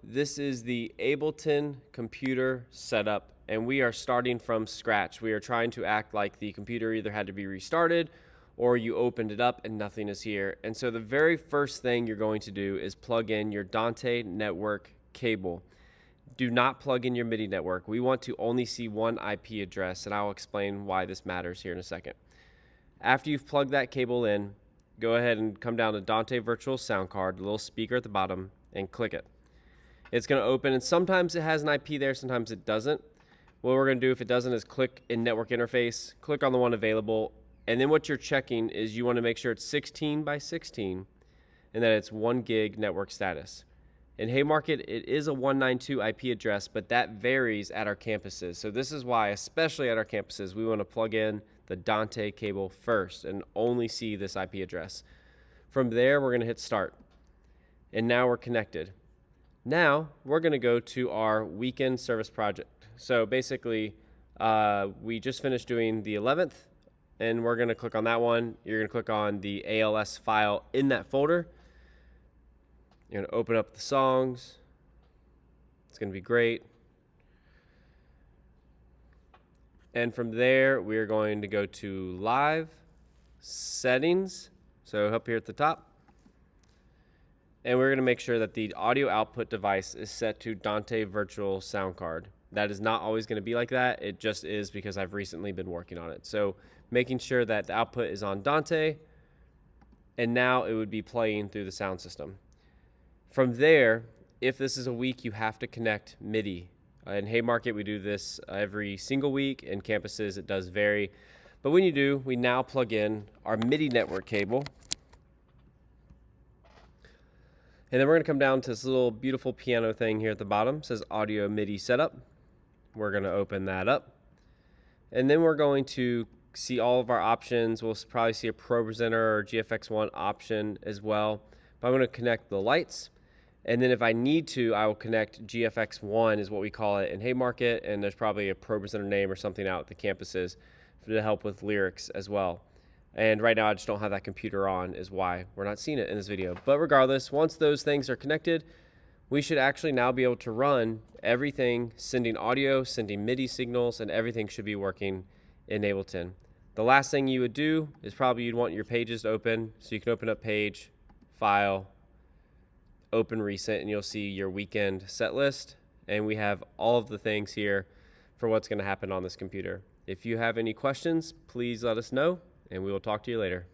This is the Ableton computer setup, and we are starting from scratch. We are trying to act like the computer either had to be restarted or you opened it up and nothing is here. And so the very first thing you're going to do is plug in your Dante network cable. Do not plug in your MIDI network. We want to only see one IP address, and I'll explain why this matters here in a second. After you've plugged that cable in, go ahead and come down to Dante Virtual Sound Card, the little speaker at the bottom, and click it. It's going to open, and sometimes it has an IP there, sometimes it doesn't. What we're going to do if it doesn't is click in Network Interface, click on the one available, and then what you're checking is you want to make sure it's 16 by 16 and that it's 1 gig network status. In Haymarket, it is a 192 IP address, but that varies at our campuses. So this is why, especially at our campuses, we want to plug in the Dante cable first and only see this IP address. From there, we're going to hit Start. And now we're connected. Now, we're going to go to our weekend service project. So basically, we just finished doing the 11th, and we're going to click on that one. You're going to click on the ALS file in that folder. You're going to open up the songs. It's going to be great. And from there, we're going to go to Live, Settings. So up here at the top. And we're going to make sure that the audio output device is set to Dante Virtual Sound Card. That is not always going to be like that. It just is because I've recently been working on it. So making sure that the output is on Dante, and now it would be playing through the sound system. From there, if this is a week, you have to connect MIDI. In Haymarket, we do this every single week. In campuses, it does vary. But when you do, we now plug in our MIDI network cable. And then we're going to come down to this little beautiful piano thing here at the bottom. It says Audio MIDI Setup. We're going to open that up. And then we're going to see all of our options. We'll probably see a Pro Presenter or GFX1 option as well. But I'm going to connect the lights. And then if I need to, I will connect GFX1 is what we call it in Haymarket. And there's probably a Pro Presenter name or something out at the campuses to help with lyrics as well. And right now I just don't have that computer on is why we're not seeing it in this video. But regardless, once those things are connected, we should actually now be able to run everything, sending audio, sending MIDI signals, and everything should be working in Ableton. The last thing you would do is probably you'd want your pages to open. So you can open up Page, File, Open Recent, and you'll see your weekend set list. And we have all of the things here for what's going to happen on this computer. If you have any questions, please let us know. And we will talk to you later.